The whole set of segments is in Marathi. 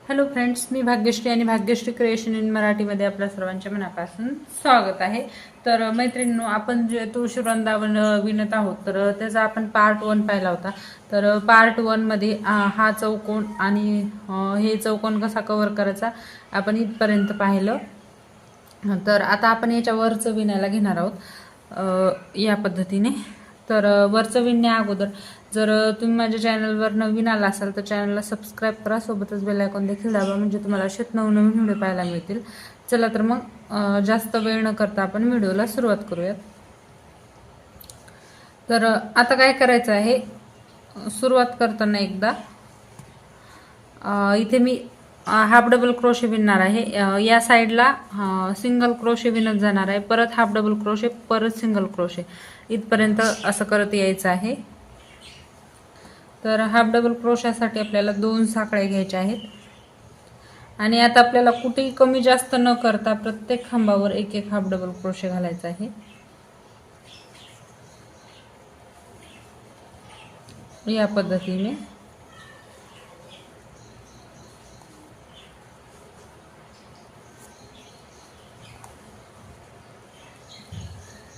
हॅलो फ्रेंड्स, मी भाग्यश्री आणि भाग्यश्री क्रिएशन इन मराठीमध्ये आपल्या सर्वांच्या मनापासून स्वागत आहे. तर मैत्रिणींनो, आपण जे तुळशी वृंदावन विणत आहोत, तर त्याचा आपण पार्ट 1 पाहिला होता. तर पार्ट 1 मध्ये हा चौकोन आणि हे चौकोन कसा कव्हर करायचा आपण इथपर्यंत पाहिलं. तर आता आपण याच्या वरचं विणायला घेणार आहोत या पद्धतीने. तर वरचं विणण्या अगोदर जर तुम्ही माझ्या चॅनलवर नवीन आला असाल तर चॅनलला सबस्क्राईब करा, सोबतच बेल आयकॉन देखील दाबा, म्हणजे तुम्हाला असेच नवनवीन व्हिडिओ पाहायला मिळतील. चला तर मग जास्त वेळ न करता आपण व्हिडिओला सुरुवात करूयात. तर आता काय करायचं आहे, सुरुवात करताना एकदा इथे मी हाफ डबल क्रोशे विणणार आहे. या साईडला सिंगल क्रोशे विणत जाणार आहे, परत हाफ डबल क्रोशे, परत सिंगल क्रोशे, इथपर्यंत असं करत यायचं आहे. तर हाफ डबल क्रोशासाठी आपल्याला 2 साखळ्या घ्यायच्या आहेत आणि आता आपल्याला कुठेही कमी जास्त न करता प्रत्येक खांबावर एक एक हाफ डबल क्रोशे घालायचा आहे. या पद्धतीने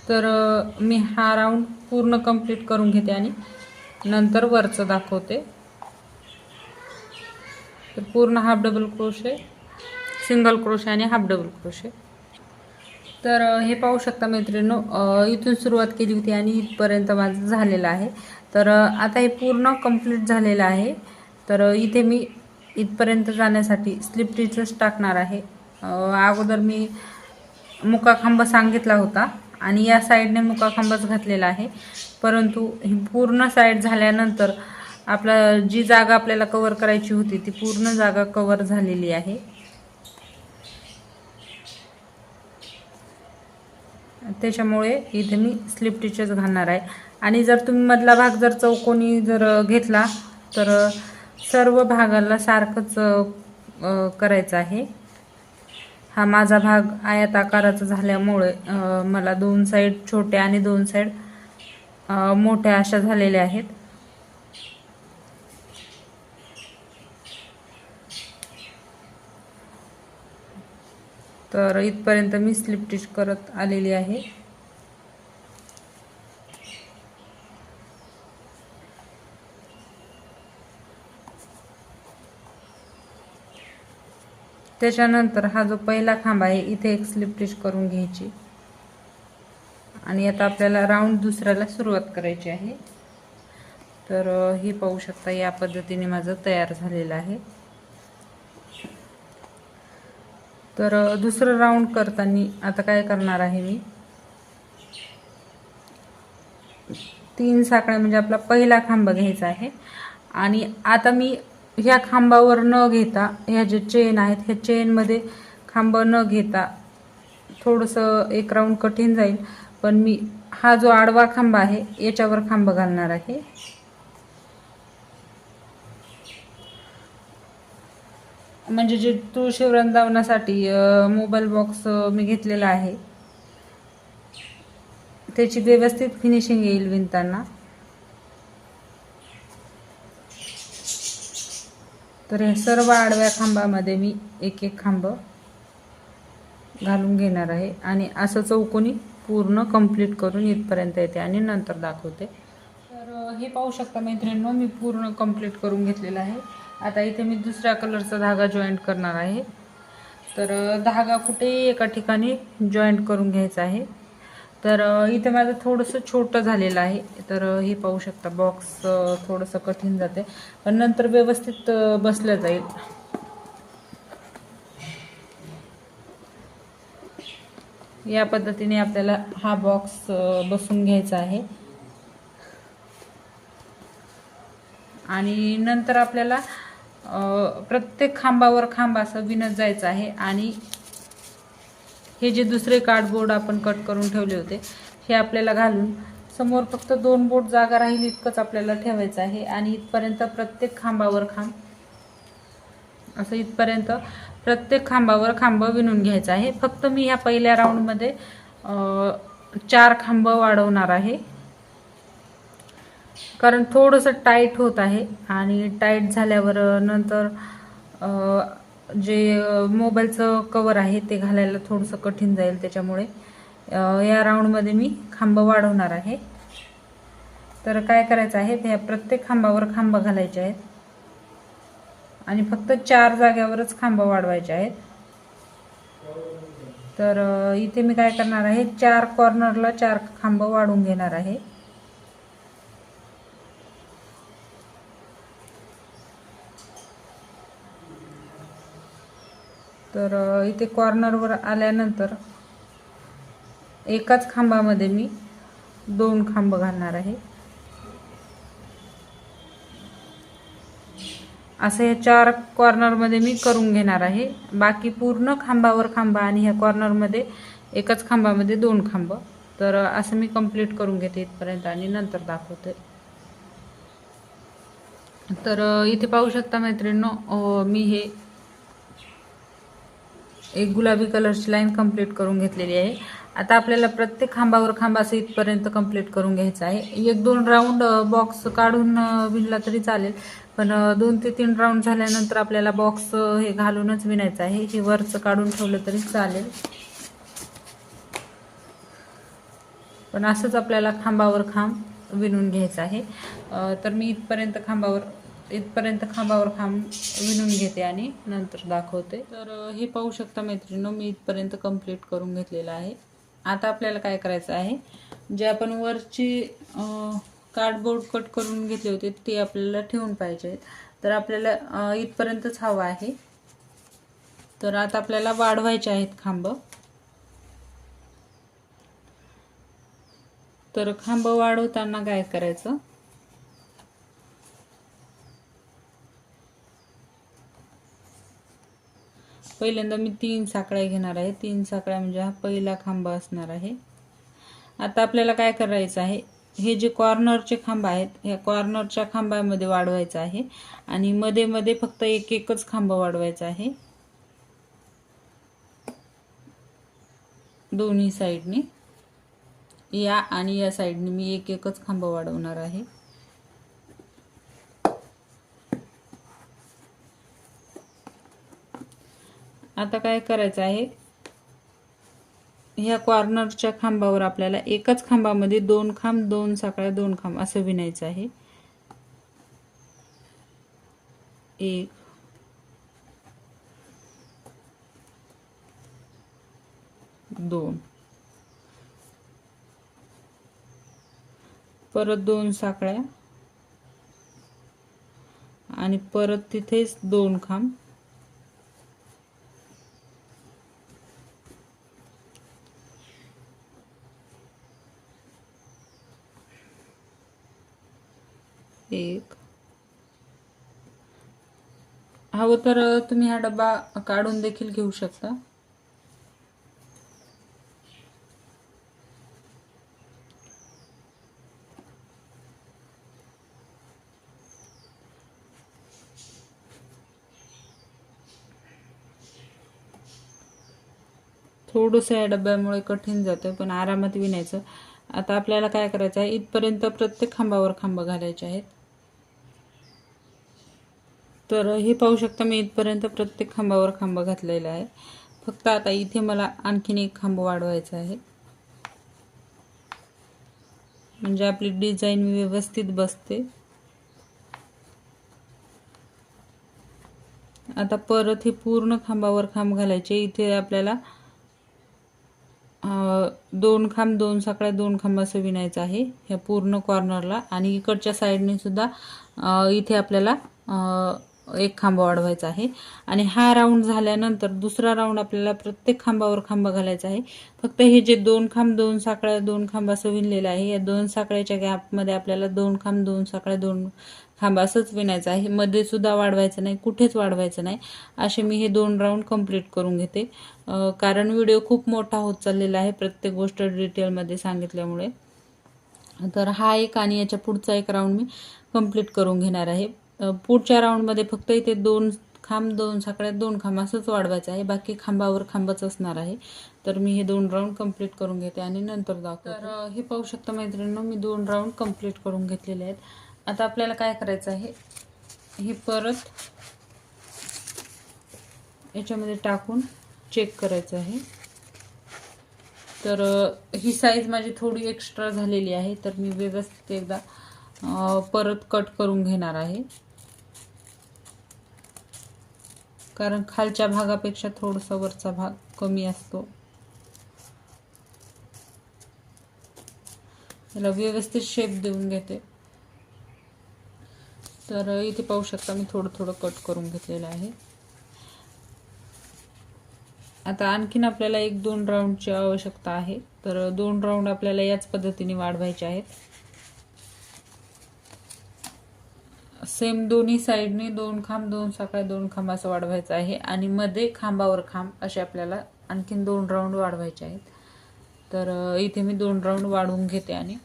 तर मी हा राऊंड पूर्ण कंप्लीट करून घेते आणि नंतर वरचं दाखवते. तर पूर्ण half double crochet, single crochet आणि हाफ डबल क्रोशे. तर हे पाहू शकता मैत्रिणींनो, इथून सुरुवात केली होती आणि इथपर्यंत माझं झालेलं आहे. तर आता हे पूर्ण कंप्लीट झालेलं आहे. तर इथे मी इथपर्यंत जाण्यासाठी स्लिप स्टिचेस टाकणार आहे. अगोदर मी मुका खांब सांगितला होता आणि या साईडने मुका खांबच घातलेला आहे, परंतु ही पूर्ण साईड झाल्यानंतर आपला जी जागा आपल्याला कव्हर करायची होती ती पूर्ण जागा कव्हर झालेली आहे. त्याच्यामुळे इथे मी स्लिप स्टिचेस घालणार आहे. आणि जर तुम्ही मधला भाग जर चौकोनी जर घेतला तर सर्व भागाला सारखंच करायचं आहे. हा माझा भाग आयत आकाराचा झाल्यामुळे मला 2 साईड छोट्या आणि 2 साईड मोठ्या अशा झालेल्या आहेत. तर इथपर्यंत मी स्लिप स्टिच करत आलेली आहे. त्याच्यानंतर हा जो पहिला खांब आहे इथे एक स्लिप स्टिच करून घ्यायची आणि आता आपल्याला राऊंड दुसऱ्याला सुरुवात करायची आहे. तर हे पाहू शकता, या पद्धतीने माझं तयार झालेलं आहे. तर दुसरं राऊंड करताना आता काय करणार आहे, मी 3 साखळ्या म्हणजे आपला पहिला खांब घ्यायचा आहे आणि आता मी ह्या खांबावर न घेता ह्या जे चेन आहेत ह्या चेनमध्ये खांब न घेता, थोडंसं एक राऊंड कठीण जाईल, पण मी हा जो आडवा खांब आहे याच्यावर खांब घालणार आहे. म्हणजे जे तुळशी वृंदावनासाठी मोबाईल बॉक्स मी घेतलेला आहे त्याची व्यवस्थित फिनिशिंग येईल विणताना. तर हे सर्व आडव्या खांबामध्ये मी एक एक खांब घालून घेणार आहे आणि असं चौकोनी पूर्ण कंप्लीट करून इथपर्यंत येते आणि नंतर दाखवते. तर हे पाहू शकता मैत्रिणींनो, मी पूर्ण कंप्लीट करून घेतलेलं आहे. आता इथे मी दुसऱ्या कलरचा धागा जॉईंट करणार आहे. तर धागा कुठेही एका ठिकाणी जॉईंट करून घ्यायचा आहे. तर इथे माझं थोडंसं छोटं झालेलं आहे. तर हे पाहू शकता, बॉक्स थोडंसं कठीण जाते पण नंतर व्यवस्थित बसलं जाईल. या पद्धतीने आपल्याला हा बॉक्स बसून घ्यायचा आहे आणि नंतर आपल्याला प्रत्येक खांबावर खांब असं विणत जायचं आहे. आणि हे जे दुसरे कार्डबोर्ड आपण कट करून ठेवले होते हे आपल्याला घालून समोर फक्त 2 बोट जागा राहील इतकंच आपल्याला ठेवायचं आहे आणि इथपर्यंत प्रत्येक खांबावर खांब असं इथपर्यंत प्रत्येक खांबावर खांब विणून घ्यायचा आहे. फक्त मी ह्या पहिल्या राऊंडमध्ये 4 खांब वाढवणार आहे, कारण थोडंसं टाईट होत आहे आणि टाईट झाल्यावर नंतर जे मोबाईलचं कवर आहे ते घालायला थोडंसं कठीण जाईल, त्याच्यामुळे या राऊंडमध्ये मी खांब वाढवणार आहे. तर काय करायचं आहे, त्या प्रत्येक खांबावर खांब घालायचे आहेत आणि फक्त 4 जाग्यावरच खांब वाढवायचे आहेत. तर इथे मी काय करणार आहे, 4 कॉर्नरला 4 खांब वाढवून घेणार आहे. तर इथे कॉर्नरवर आल्यानंतर एकाच खांबामध्ये मी 2 खांब घालणार आहे. असं या 4 कॉर्नरमध्ये मी करून घेणार आहे. बाकी पूर्ण खांबावर खांबा आणि ह्या कॉर्नरमध्ये एकाच खांबामध्ये 2 खांब. तर असं मी कंप्लीट करून घेते इथपर्यंत आणि नंतर दाखवते. तर इथे पाहू शकता मैत्रिणींनो, मी हे एक गुलाबी कलरची लाईन कंप्लीट करून घेतलेली आहे. आता आपल्याला प्रत्येक खांबावर खांबा असं इथपर्यंत कंप्लीट करून घ्यायचं आहे. 1-2 राऊंड बॉक्स काढून विणला तरी चालेल, पण 2 ते 3 राऊंड झाल्यानंतर आपल्याला बॉक्स हे घालूनच विणायचं आहे. हे वरचं काढून ठेवलं तरी चालेल, पण असंच आपल्याला खांबावर खांब विणून घ्यायचं आहे. तर मी इथपर्यंत खांबावर खांब विणून घेते आणि नंतर दाखवते. तर हे पाहू शकता मैत्रिणींनो, मी इथपर्यंत कंप्लीट करून घेतलेलं आहे. आता आपल्याला काय करायचं आहे, जे आपण वरची कार्डबोर्ड कट करून घेतले होते ते आपल्याला ठेवून पाहिजे. तर आपल्याला इथपर्यंतच हवं आहे. तर आता आपल्याला वाढवायचे आहेत खांब. तर खांब वाढवताना काय करायचं, पहिल्यांदा मी 3 साकळ्या घेणार आहे. 3 साकळ्या म्हणजे हा पहिला खांब असणार आहे. आता आपल्याला काय करायचं आहे, हे जे कॉर्नरचे खांब आहेत या कॉर्नरच्या खांबामध्ये वाढवायचं आहे आणि मध्ये मध्ये फक्त एकच खांब वाढवायचा आहे. दोन्ही साईडनी, या आणि या साईडनी मी एकच खांब वाढवणार आहे. आता काय करायचं आहे, ह्या कॉर्नरच्या खांबावर आपल्याला एकाच खांबामध्ये 2 खांब, 2 साकळ्या, 2 खांब असं विणायचं आहे. 1 2, परत 2 साकळ्या आणि परत तिथेच 2 खांब. एक, हवं तर तुम्ही हा डब्बा काढून देखील घेऊ शकता. थोडंसं या डब्यामुळे कठीण जातं, पण आरामात विणायचं. आता आपल्याला काय करायचं आहे, इथपर्यंत प्रत्येक खांबावर खांब घालायचे आहेत. तर हे पाहू शकता, मी इथपर्यंत प्रत्येक खांबावर खांब घातलेला आहे. फक्त आता इथे मला आणखीन एक खांब वाढवायचा आहे, म्हणजे आपली डिझाईन व्यवस्थित बसते. आता परत हे पूर्ण खांबावर खांब घालायचे. इथे आपल्याला 2 खांब, 2 साकळ्या, 2 खांब असं विणायचं आहे ह्या पूर्ण कॉर्नरला. आणि इकडच्या साईडने सुद्धा इथे आपल्याला 1 खांब वाढवायचा आहे. आणि हा राऊंड झाल्यानंतर दुसरा राऊंड आपल्याला प्रत्येक खांबावर खांब घालायचा आहे. फक्त हे जे 2 खांब, 2 साकळ्या, 2 खांब असं विणलेलं आहे, या 2 साकळ्याच्या गॅपमध्ये आपल्याला 2 खांब, 2 साकळ्या, 2 खांब असंच विणायचं आहे. मध्ये सुद्धा वाढवायचं नाही, कुठेच वाढवायचं नाही. असे मी हे 2 राऊंड कंप्लीट करून घेते, कारण व्हिडिओ खूप मोठा होत चाललेला आहे प्रत्येक गोष्ट डिटेलमध्ये सांगितल्यामुळे. तर हा एक आणि याच्या पुढचा एक राऊंड मी कंप्लीट करून घेणार आहे. पुढच्या राऊंडमध्ये फक्त इथे 2 खांब, 2 साकळ्या, 2 खांब असंच वाढवायचं आहे. बाकी खांबावर खांबच असणार आहे. तर मी हे 2 राऊंड कंप्लीट करून घेते आणि नंतर दाखवते. तर हे पाहू शकता मैत्रिणींनो, मी 2 राऊंड कंप्लीट करून घेतलेले आहेत. आता आपल्याला काय करायचं आहे, हे परत याच्यामध्ये टाकून चेक करायचं आहे. तर ही साईज माझी थोडी एक्स्ट्रा झालेली आहे, तर मी व्यवस्थित एकदा परत कट करून घेणार आहे, कारण खालच्या भागापेक्षा थोडासा वरचा भाग कमी असतो. याला व्यवस्थित शेप देऊन घेते. तर इथे पाहू शकता मी थोडं थोडं कट करून घेतलेलं आहे. आता आणखीन आपल्याला 1-2 राऊंडची आवश्यकता आहे, तर 2 राऊंड आपल्याला याच पद्धतीने वाढवायचे आहेत. सेम दोन्ही साईडने 2 खांब 2 साखळ्या 2 खांब असं वाढवायचं आहे आणि मध्ये खांबावर खांब असे आपल्याला आणखीन 2 राऊंड वाढवायचे आहेत. तर इथे मी 2 राऊंड वाढवून घेते आणि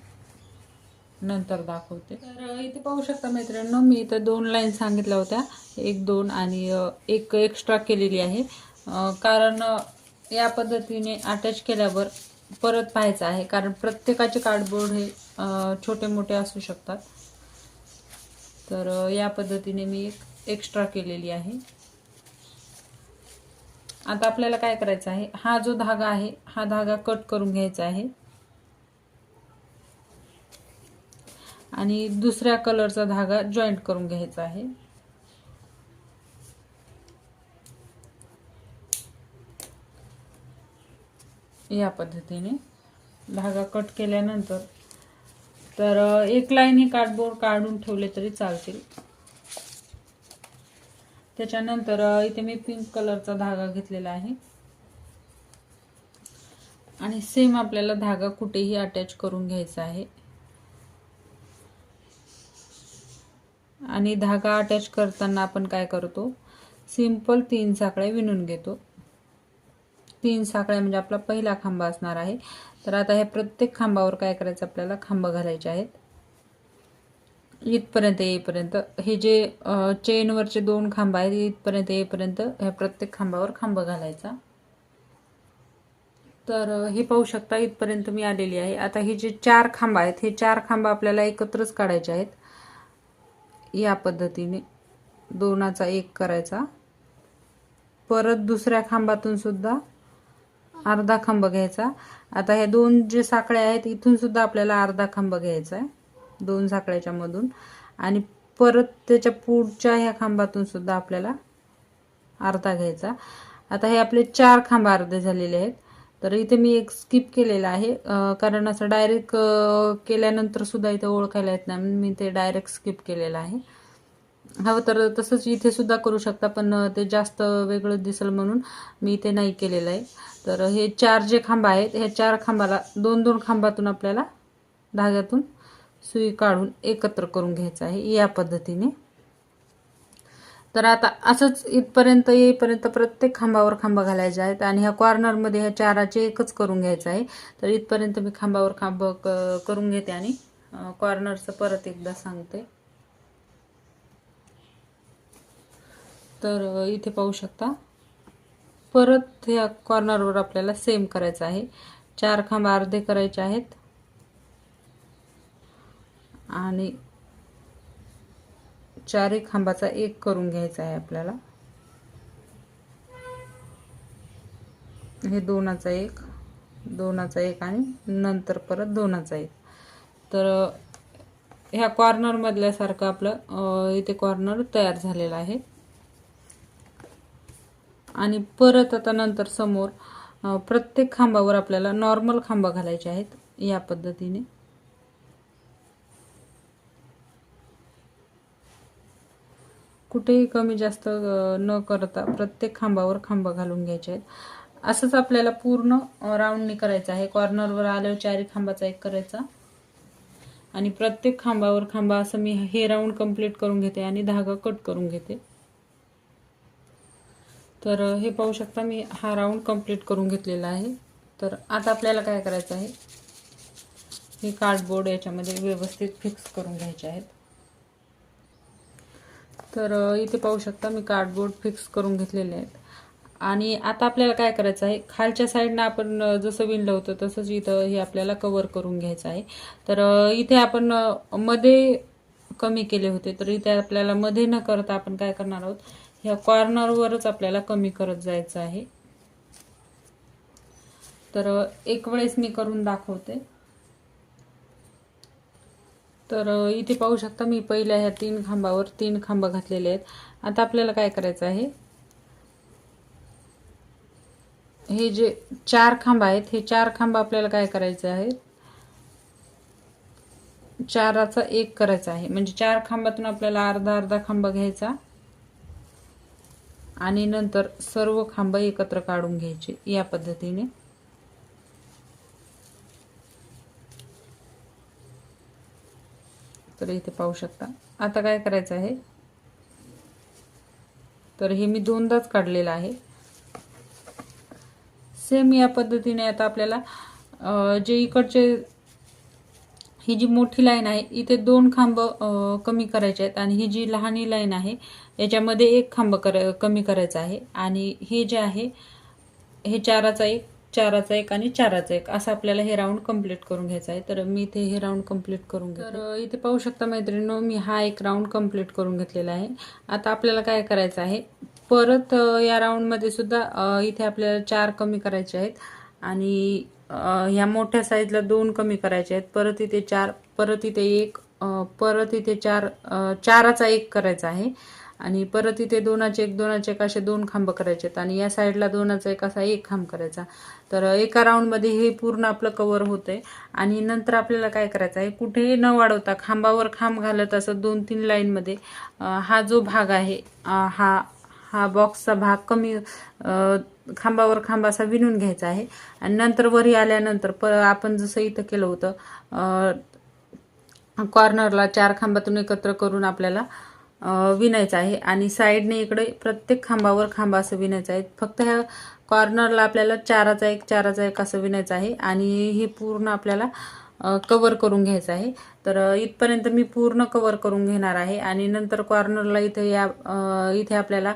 नंतर दाखवते. तर इथे पाहू शकता मैत्रिणींनो, मी इथं 2 लाईन सांगितल्या होत्या, 1 2 आणि 1 एक्स्ट्रा केलेली आहे, कारण या पद्धतीने अटॅच केल्यावर परत पाहायचं आहे, कारण प्रत्येकाचे कार्डबोर्ड हे छोटे मोठे असू शकतात. तर या पद्धतीने मी 1 एक्स्ट्रा केलेली आहे. आता आपल्याला काय करायचं आहे, हा जो धागा आहे हा धागा कट करून घ्यायचा आहे आणि दुसऱ्या कलरचा धागा जॉईंट करून घ्यायचा आहे. या पद्धतीने धागा कट केल्यानंतर तर 1 लाईन ही कार्डबोर्ड काढून ठेवले तरी चालतील. त्याच्यानंतर इथे मी पिंक कलरचा धागा घेतलेला आहे आणि सेम आपल्याला धागा कुठेही अटॅच करून घ्यायचा आहे. आणि धागा अटॅच करताना आपण काय करतो, सिंपल 3 साखळ्या विणून घेतो. 3 साखळ्या म्हणजे आपला पहिला खांबा असणार आहे. तर आता ह्या प्रत्येक खांबावर काय करायचं, आपल्याला खांब घालायचे आहेत. इथपर्यंत येईपर्यंत हे जे चेनवरचे 2 खांब आहेत इथपर्यंत येईपर्यंत ह्या प्रत्येक खांबावर खांब घालायचा. तर हे पाहू शकता इथपर्यंत मी आलेली आहे. आता हे जे 4 खांब आहेत हे 4 खांब आपल्याला एकत्रच काढायचे आहेत. या पद्धतीने 2चा 1 करायचा, परत दुसऱ्या खांबातून सुद्धा अर्धा खांब घ्यायचा. आता ह्या 2 जे साखळ्या आहेत इथून सुद्धा आपल्याला अर्धा खांब घ्यायचा आहे 2 साखळ्याच्या मधून, आणि परत त्याच्या पुढच्या ह्या खांबातून सुद्धा आपल्याला अर्धा घ्यायचा. आता हे आपले 4 खांब अर्धे झालेले आहेत. तर इथे मी एक स्किप केलेला आहे, कारण असं डायरेक्ट केल्यानंतर सुद्धा इथे ओळखायला येत नाही, मी ते डायरेक्ट स्किप केलेलं आहे. हवं तर तसंच इथे सुद्धा करू शकता, पण ते जास्त वेगळं दिसेल म्हणून मी इथे नाही केलेलं आहे. तर हे 4 जे खांब आहेत ह्या 4 खांबाला 2-2 खांबातून आपल्याला धाग्यातून सुई काढून एकत्र करून घ्यायचं आहे या पद्धतीने. तर आता असंच इथपर्यंत येईपर्यंत प्रत्येक खांबावर खांब घालायचे आहेत आणि ह्या कॉर्नरमध्ये ह्या 4चे एकच करून घ्यायचं आहे. तर इथपर्यंत मी खांबावर खांब करून घेते आणि कॉर्नरचं परत एकदा सांगते. तर इथे पाहू शकता परत ह्या कॉर्नरवर आपल्याला सेम करायचं आहे. 4 खांब अर्धे करायचे आहेत आणि 4 खांबाचा 1 करून घ्यायचा आहे आपल्याला. हे 2चा 1 2चा 1 आणि नंतर परत 2चा 1. तर ह्या कॉर्नर मधल्यासारखं आपलं इथे कॉर्नर तयार झालेला आहे. आणि परत आता नंतर समोर प्रत्येक खांबावर आपल्याला नॉर्मल खांब घालायचे आहेत या पद्धतीने. कुठेही कमी जास्त न करता प्रत्येक खांबावर खांब घालून घ्यायचे आहेत. असंच आपल्याला पूर्ण राऊंडने करायचं आहे. कॉर्नरवर आल्यावर 4 खांबाचा 1 करायचा आणि प्रत्येक खांबावर खांबा असं मी हे राऊंड कंप्लीट करून घेते आणि धागा कट करून घेते. तर हे पाहू शकता मी हा राऊंड कंप्लीट करून घेतलेला आहे. तर आता आपल्याला काय करायचं आहे, हे कार्डबोर्ड याच्यामध्ये व्यवस्थित फिक्स करून घ्यायचे आहेत. तर इथे पाहू शकता मी कार्डबोर्ड फिक्स करून घेतलेले आहेत. आणि आता आपल्याला काय करायचं आहे, खालच्या साईडनं आपण जसं विणलं होतं तसंच इथं हे आपल्याला कव्हर करून घ्यायचं आहे. तर इथे आपण मध्ये कमी केले होते, तर इथे आपल्याला मध्ये न करता आपण काय करणार आहोत, ह्या कॉर्नरवरच आपल्याला कमी करत जायचं आहे. तर एक वेळेस मी करून दाखवते. तर इथे पाहू शकता मी पहिल्या ह्या 3 खांबावर 3 खांब घातलेले आहेत. आता आपल्याला काय करायचं आहे, हे जे 4 खांब आहेत, हे 4 खांब आपल्याला काय करायचे आहेत, 4चा 1 करायचा आहे. म्हणजे 4 खांबातून आपल्याला अर्धा अर्धा खांब घ्यायचा आणि नंतर सर्व खांब एकत्र काढून घ्यायचे या पद्धतीने. तर इथे पाहू शकता. आता काय करायचं आहे, तर हे मी 2दाच काढलेलं आहे. सेम या पद्धतीने आता आपल्याला जे इकडचे ही जी मोठी लाईन आहे इथे 2 खांब कमी करायचे आहेत आणि ही जी लहानी लाईन आहे याच्यामध्ये 1 खांब कमी करायचा आहे. आणि हे जे आहे हे 4चा 1 4चा 1 आणि 4चा 1 असं आपल्याला हे राऊंड कंप्लीट करून घ्यायचं आहे. तर मी इथे हे राऊंड कंप्लीट करून घेते. तर इथे पाहू शकता मैत्रिणींनो, मी हा एक राऊंड कंप्लीट करून घेतलेला आहे. आता आपल्याला काय करायचं आहे, परत या राऊंडमध्ये सुद्धा इथे आपल्याला 4 कमी करायचे आहेत आणि ह्या मोठ्या साईजला 2 कमी करायचे आहेत. परत इथे 4, परत इथे 1, परत इथे 4, 4चा 1 करायचा आहे आणि परत इथे 2चे 1 2चे 1 असे 2 खांब करायचे आहेत आणि या साईडला 2चा 1 असा 1 खांब करायचा. तर एका राऊंडमध्ये हे पूर्ण आपलं कव्हर होतंय. आणि नंतर आपल्याला काय करायचं आहे, कुठेही न वाढवता खांबावर खांब घालत असं 2-3 लाईनमध्ये हा जो भाग आहे, हा बॉक्सचा भाग कमी खांबावर खांब असा विणून घ्यायचा आहे. आणि नंतर वरी आल्यानंतर आपण जसं इथं केलं होतं, कॉर्नरला 4 खांबातून एकत्र करून आपल्याला विणायचं आहे आणि साईडने इकडे प्रत्येक खांबावर खांबा असं विणायचं आहे. फक्त ह्या कॉर्नरला आपल्याला 4चा 1 4चा 1 असं विणायचं आहे आणि हे पूर्ण आपल्याला कव्हर करून घ्यायचं आहे. तर इथपर्यंत मी पूर्ण कव्हर करून घेणार आहे आणि नंतर कॉर्नरला इथे आपल्याला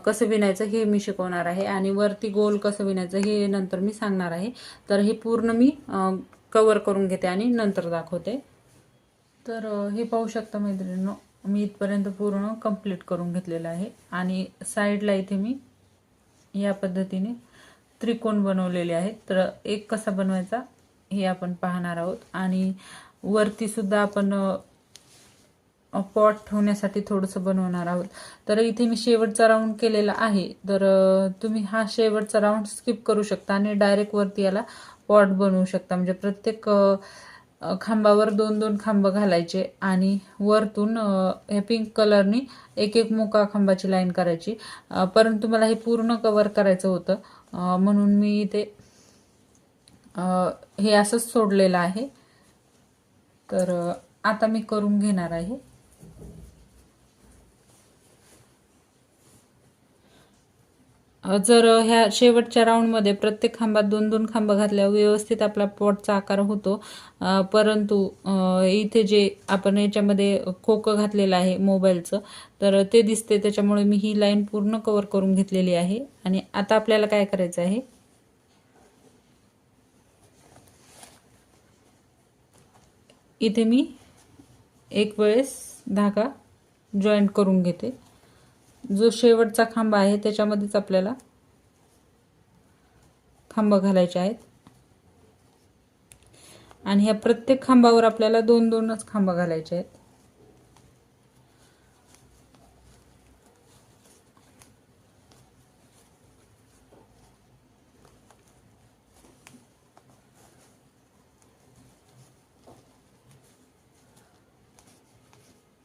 कसं विणायचं हे मी शिकवणार आहे आणि वरती गोल कसं विणायचं हे नंतर मी सांगणार आहे. तर हे पूर्ण मी कव्हर करून घेते आणि नंतर दाखवते. तर हे पाहू शकता मैत्रिणींनो, मी इथपर्यंत पूर्ण कंप्लीट करून घेतलेलं आहे आणि साईडला इथे मी या पद्धतीने त्रिकोण बनवलेले आहेत. तर एक कसा बनवायचा हे आपण पाहणार आहोत आणि वरती सुद्धा आपण पॉट ठेवण्यासाठी थोडंसं बनवणार आहोत. तर इथे मी शेवटचा राऊंड केलेला आहे. तर तुम्ही हा शेवटचा राऊंड स्किप करू शकता आणि डायरेक्ट वरती याला पॉट बनवू शकता. म्हणजे प्रत्येक खांबावर 2-2 खांब घालायचे आणि वरतून हे पिंक कलरनी एक एक मुका खांबाची लाईन करायची. परंतु मला हे पूर्ण कव्हर करायचं होतं म्हणून मी इथे हे असंच सोडलेलं आहे. तर आता मी करून घेणार आहे. जर ह्या शेवटच्या राऊंडमध्ये प्रत्येक खांबात 2-2 खांब घातल्यावर व्यवस्थित आपला पॉटचा आकार होतो. परंतु इथे जे आपण याच्यामध्ये खोकं घातलेलं आहे मोबाईलचं, तर ते दिसते, त्याच्यामुळे मी ही लाईन पूर्ण कव्हर करून घेतलेली आहे. आणि आता आपल्याला काय करायचं आहे, इथे मी एक वेळेस धागा जॉईंट करून घेते. जो शेवटचा खांबा आहे त्याच्यामध्येच आपल्याला खांब घालायचे आहेत आणि ह्या प्रत्येक खांबावर आपल्याला 2-2च खांब घालायचे आहेत.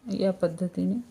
या पद्धतीने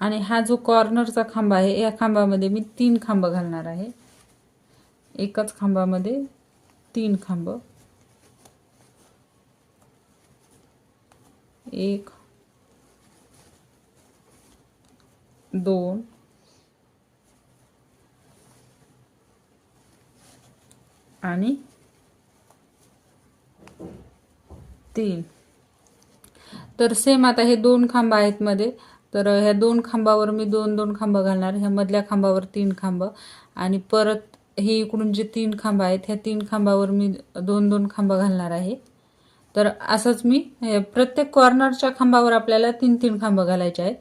आणि हा जो कॉर्नरचा खांबा आहे या खांबामध्ये मी 3 खांब घालणार आहे. एकाच खांबामध्ये 3 खांब, 1 2 आणि 3. तर सेम आता हे 2 खांब आहेत मध्ये, तर ह्या 2 खांबावर मी 2-2 खांब घालणार. ह्या मधल्या खांबावर 3 खांब आणि परत हे इकडून जे 3 खांब आहेत ह्या 3 खांबावर मी 2-2 खांब घालणार आहे. तर असंच मी प्रत्येक कॉर्नरच्या खांबावर आपल्याला 3-3 खांब घालायचे आहेत.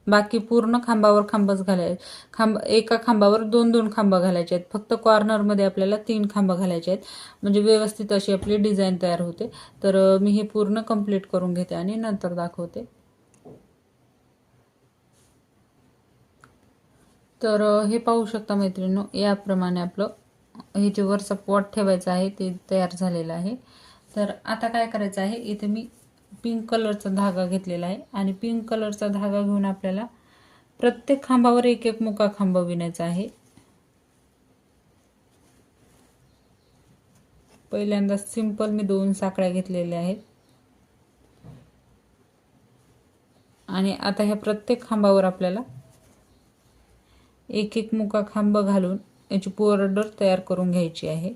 बाकी पूर्ण खांबावर खांबच घालायचे. एका खांबावर 2-2 खांब घालायचे आहेत. फक्त कॉर्नरमध्ये आपल्याला 3 खांब घालायचे आहेत, म्हणजे व्यवस्थित अशी आपली डिझाईन तयार होते. तर मी हे पूर्ण कंप्लीट करून घेते आणि नंतर दाखवते. तर हे पाहू शकता मैत्रिणींनो, याप्रमाणे आपलं हे जे वरचा पॉट ठेवायचं आहे ते तयार झालेलं आहे. तर आता काय करायचं आहे, इथे मी पिंक कलरचा धागा घेतलेला आहे आणि पिंक कलरचा धागा घेऊन आपल्याला प्रत्येक खांबावर एक एक मुका खांब विणायचा आहे. पहिल्यांदा सिंपल मी 2 साकळ्या घेतलेल्या आहेत आणि आता ह्या प्रत्येक खांबावर आपल्याला एक एक मुका खांब घालून याची बॉर्डर तयार करून घ्यायची आहे.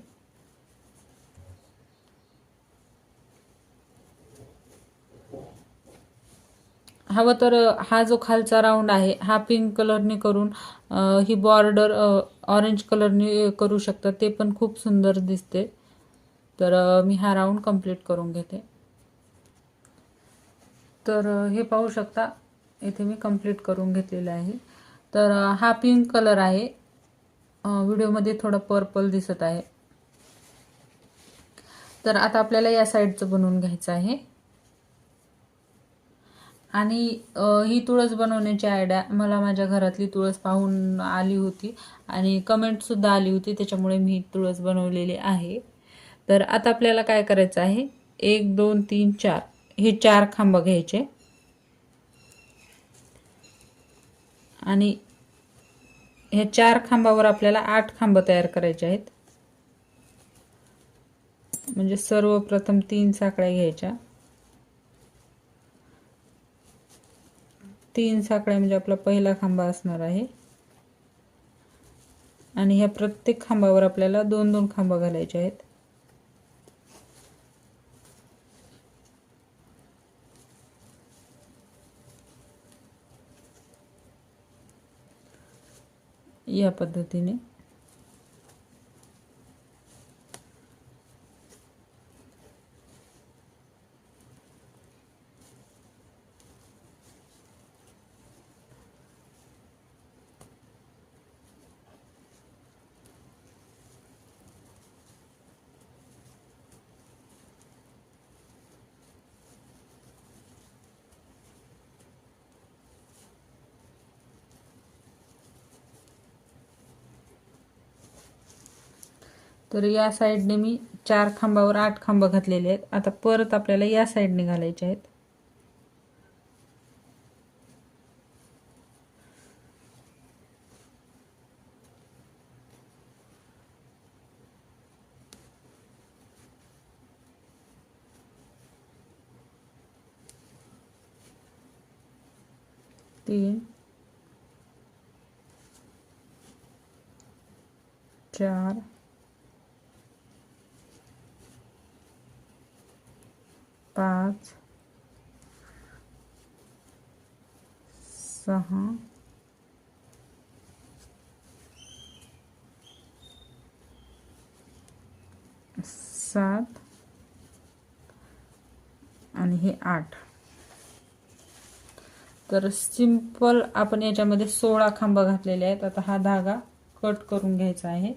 हवं तर हा जो खालचा राऊंड आहे हा पिंक कलरने करून ही बॉर्डर ऑरेंज कलरने करू शकता, ते पण खूप सुंदर दिसते. तर मी हा राऊंड कंप्लीट करून घेते. तर हे पाहू शकता इथे मी कंप्लीट करून घेतलेला आहे. तर हा पिंक कलर आहे, व्हिडिओमध्ये थोडा पर्पल दिसत आहे. तर आता आपल्याला या साईडचं बनवून घ्यायचं आहे. आणि ही तुळस बनवण्याची आयडिया मला माझ्या घरातली तुळस पाहून आली होती आणि कमेंटसुद्धा आली होती, त्याच्यामुळे मी तुळस बनवलेली आहे. तर आता आपल्याला काय करायचं आहे, 1 2 3 4 हे 4 खांब घ्यायचे आणि ह्या 4 खांबावर आपल्याला 8 खांब तयार करायचे आहेत. म्हणजे सर्वप्रथम 3 साकळ्या घ्यायच्या. 3 साकळ्या म्हणजे आपला पहिला खांबा असणार आहे आणि ह्या प्रत्येक खांबावर आपल्याला 2-2 खांब घालायचे आहेत. या पद्धतीने तर या साईडने मी 4 खांबावर 8 खांब घातलेले आहेत. आता परत आपल्याला या साईडने घालायचे आहेत. तीन 4 5 6 7 आणि हे 8. तर सिंपल आपण याच्यामध्ये 16 खांब घातलेले आहेत. आता हा धागा कट करून घ्यायचा आहे.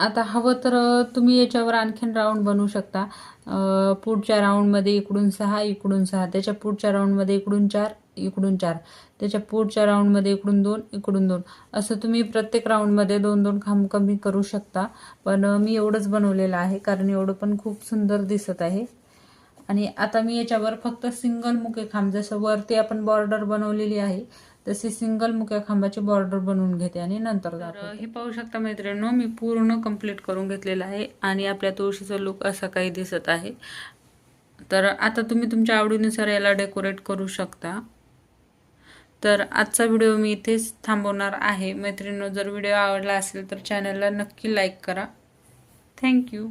आता हवं तर तुम्ही याच्यावर आणखीन राऊंड बनवू शकता. पुढच्या राऊंडमध्ये इकडून 6, इकडून 6, त्याच्या पुढच्या राऊंडमध्ये इकडून 4, इकडून 4, त्याच्या पुढच्या राऊंडमध्ये इकडून 2, इकडून 2, असं तुम्ही प्रत्येक राऊंडमध्ये 2-2 खांब कमी करू शकता. पण मी एवढंच बनवलेलं आहे कारण एवढं पण खूप सुंदर दिसत आहे. आणि आता मी याच्यावर फक्त सिंगल मुके खांब, जसं वरती आपण बॉर्डर बनवलेली आहे तशी सिंगल मुक्या खांबाची बॉर्डर बनवून घेते आणि नंतर हे पाहू शकता मैत्रिणींनो, मी पूर्ण कंप्लीट करून घेतलेलं आहे आणि आपल्या तुळशीचा लुक असा काही दिसत आहे. तर आता तुम्ही तुमच्या आवडीनुसार याला डेकोरेट करू शकता. तर आजचा व्हिडिओ मी इथेच थांबवणार आहे. मैत्रिणींनो, जर व्हिडिओ आवडला असेल तर चॅनलला नक्की लाईक करा. थँक्यू.